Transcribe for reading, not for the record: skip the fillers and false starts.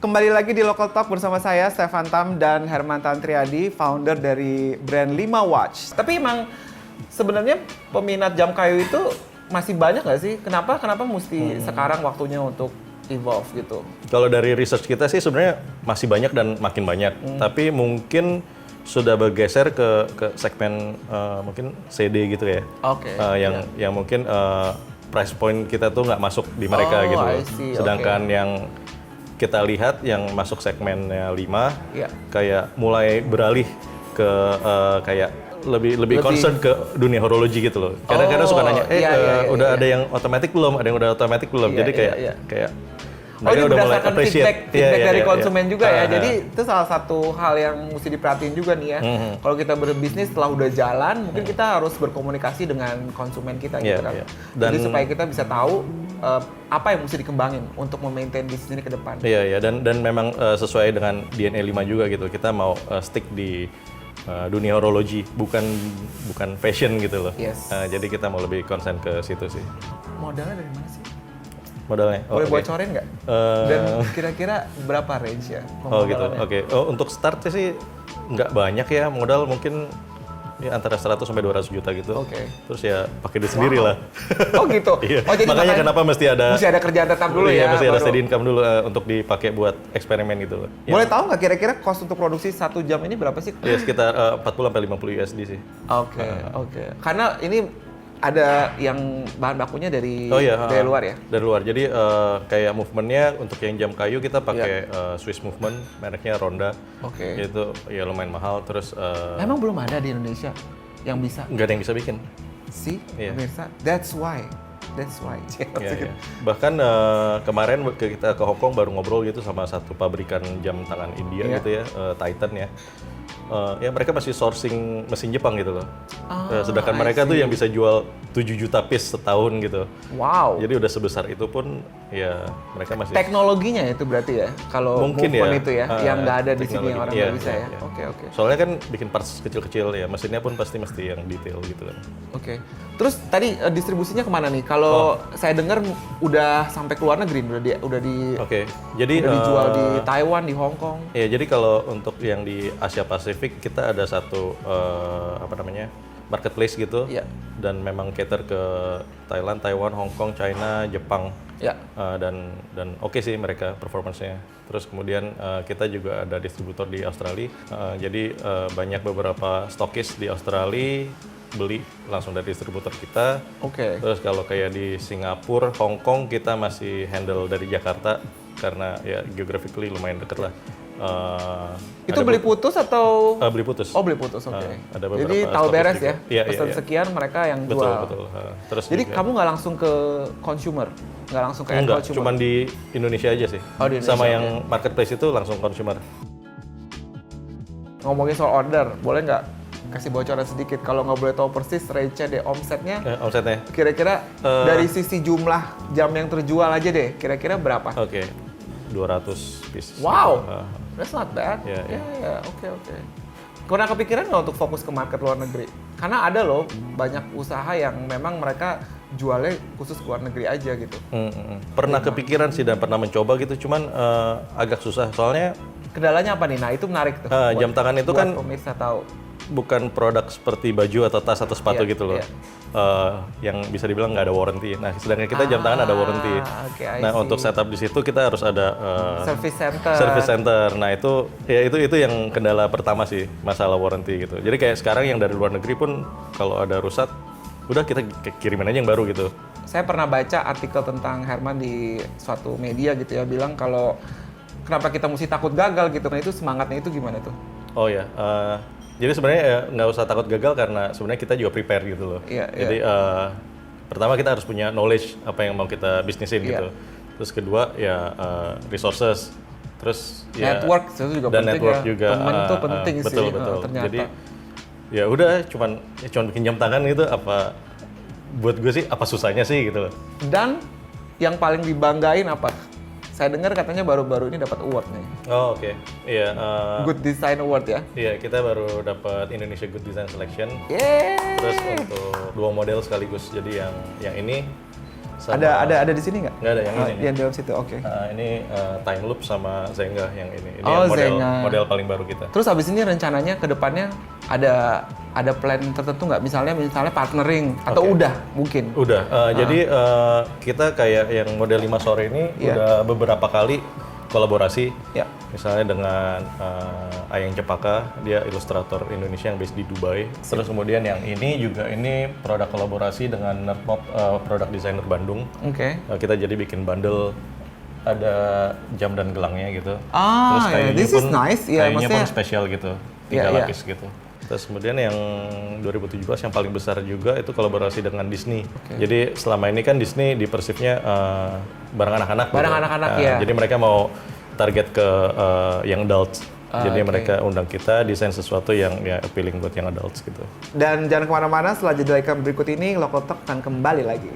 Kembali lagi di Local Talk bersama saya, Stefan Tam dan Herman Tantriadi, founder dari brand 5 Watch. Tapi emang sebenarnya peminat jam kayu itu masih banyak nggak sih? Kenapa mesti sekarang waktunya untuk evolve gitu? Kalau dari research kita sih sebenarnya masih banyak dan makin banyak. Tapi mungkin sudah bergeser ke segmen mungkin CD gitu ya. Oke. Yang mungkin price point kita tuh nggak masuk di mereka gitu. I see. Sedangkan yang kita lihat yang masuk segmennya 5 Iya. kayak mulai beralih ke kayak lebih concern ke dunia horologi gitu loh. Kadang-kadang suka nanya, udah ada yang otomatis belum? Ada yang udah otomatis belum? Iya, Jadi kayak iya. kayak Oh, ini mereka udah mulai berdasarkan appreciate. feedback dari konsumen juga ya. Ah, Jadi itu salah satu hal yang mesti diperhatiin juga nih ya. Kalau kita berbisnis setelah udah jalan, mungkin kita harus berkomunikasi dengan konsumen kita gitu kan. Jadi supaya kita bisa tahu apa yang mesti dikembangin untuk memaintain bisnis ini ke depan. Iya, dan memang sesuai dengan DNA 5 juga gitu. Kita mau stick di dunia horologi, bukan fashion gitu loh. Yes. Jadi kita mau lebih konsen ke situ sih. Modalnya dari mana sih? Modalnya? Boleh bocorin nggak? Dan kira-kira berapa range ya? Oh gitu, oke. Oh, untuk start sih nggak banyak ya, modal mungkin ya antara 100 sampai 200 juta gitu. Oke. Terus ya pakai duit sendiri lah. Oh gitu? Iya. Oh, jadi makanya kenapa mesti ada kerjaan tetap dulu iya, ya? mesti ada baru. steady income dulu untuk dipakai buat eksperimen gitu loh. Boleh tahu nggak kira-kira cost untuk produksi 1 jam ini berapa sih? Ya sekitar 40 sampai 50 USD sih. Oke. Karena ini ada yang bahan bakunya dari luar ya? Dari luar. Jadi kayak movementnya untuk yang jam kayu kita pakai Swiss Movement, mereknya Ronda. Oke. Itu ya lumayan mahal. Terus Memang belum ada di Indonesia yang bisa. nggak ada yang bisa bikin. See, Iya. pemirsa, that's why. Iya. Bahkan kemarin kita ke Hong Kong baru ngobrol gitu sama satu pabrikan jam tangan India gitu ya, Titan ya. Ya mereka masih sourcing mesin Jepang gitu loh. Sedangkan mereka tuh yang bisa jual 7 juta piece setahun gitu. Wow. Jadi udah sebesar itu pun ya mereka masih Teknologinya itu berarti ya? Kalau mungkin movement ya, itu ya, yang nggak ada di sini yang orang iya, nggak bisa iya, ya? iya. Oke. Soalnya kan bikin parts kecil-kecil ya, mesinnya pun pasti yang detail gitu kan. Oke. Terus tadi distribusinya kemana nih? Kalau saya dengar udah sampai ke luar negeri, udah Oke. Jadi dijual di Taiwan, di Hong Kong. Ya, jadi kalau untuk yang di Asia Pasifik kita ada satu marketplace gitu, dan memang cater ke Thailand, Taiwan, Hong Kong, China, Jepang, dan oke sih mereka performance-nya. Terus kemudian kita juga ada distributor di Australia, jadi banyak beberapa stokis di Australia beli langsung dari distributor kita. Oke. Terus kalau kayak di Singapura, Hong Kong kita masih handle dari Jakarta karena ya geographically lumayan deket lah. Itu beli putus atau? Beli putus. Oh, beli putus, oke. Ada beberapa jadi tahu stokis beres juga. ya? Iya, Pesan iya. sekian mereka yang Betul, jual. betul. Terus Jadi juga, kamu nggak langsung ke consumer? Nggak langsung ke end enggak, consumer? cuman di Indonesia aja sih. Oh, di Indonesia, Sama oke. yang marketplace itu langsung consumer. Ngomongin soal order, boleh nggak kasih bocoran sedikit? Kalau nggak boleh tahu persis range deh, omsetnya. Omsetnya? Kira-kira dari sisi jumlah jam yang terjual aja deh, kira-kira berapa? Oke, 200 piece. Wow, that's not bad. Iya. Oke. Pernah kepikiran nggak untuk fokus ke market luar negeri? Karena ada loh banyak usaha yang memang mereka jualnya khusus ke luar negeri aja gitu. Pernah kepikiran sih dan pernah mencoba gitu, cuman agak susah. Soalnya Kendalanya apa nih? Nah itu menarik tuh. jam tangan itu buat kan pemirsa tahu. bukan produk seperti baju atau tas atau sepatu Iya, gitu loh. iya. Yang bisa dibilang nggak ada warranty. Nah, sedangkan kita jam tangan ada warranty. Oke, I Nah, see. untuk setup di situ kita harus ada Service center. service center. Nah, itu yang kendala pertama sih, masalah warranty gitu. Jadi kayak sekarang yang dari luar negeri pun kalau ada rusak, udah kita kirimin aja yang baru gitu. Saya pernah baca artikel tentang Herman di suatu media gitu ya, bilang kalau kenapa kita mesti takut gagal gitu. Nah itu semangatnya itu gimana tuh? Oh ya, jadi sebenarnya ya, nggak usah takut gagal karena sebenarnya kita juga prepare gitu loh. Iya, Jadi pertama kita harus punya knowledge apa yang mau kita bisnisin gitu. Terus kedua ya resources. Terus ya Network itu juga dan penting network ya. juga. Temen tuh penting sih. Betul. Ternyata. Jadi ya udah cuman bikin jam tangan gitu, apa buat gue sih apa susahnya sih gitu loh. Dan yang paling dibanggain apa? Saya dengar katanya baru-baru ini dapat award nih. Oh oke. Iya. Good Design Award ya? Iya, kita baru dapat Indonesia Good Design Selection. Yeay! Terus untuk 2 model sekaligus. Jadi yang ini Sama- Ada di sini nggak? Nggak ada yang ini. Yang di dalam situ, oke. Ini time loop sama Zenga yang ini. Ini Oh, yang Zenga. model paling baru kita. Terus habis ini rencananya ke depannya ada plan tertentu nggak? Misalnya partnering atau udah mungkin? Udah. Jadi kita kayak yang model 5 sore ini udah beberapa kali kolaborasi. Ya. Misalnya dengan Ayang Cepaka, dia ilustrator Indonesia yang based di Dubai. Terus kemudian yang ini juga ini produk kolaborasi dengan Nerdmob, produk desainer Bandung. Oke. Kita jadi bikin bundle ada jam dan gelangnya gitu. Ah, ya, this is nice. Ya, kayunya pun maksudnya- spesial gitu, 3 lapis gitu. Terus kemudian yang 2017 yang paling besar juga itu kolaborasi dengan Disney. Jadi selama ini kan Disney di persifnya barang anak-anak. Barang anak-anak, ya. Jadi mereka mau target ke yang adults. Jadi mereka undang kita desain sesuatu yang ya appealing buat yang adults gitu. Dan jangan kemana-mana, setelah jeda iklan berikut ini, Local Talk akan kembali lagi.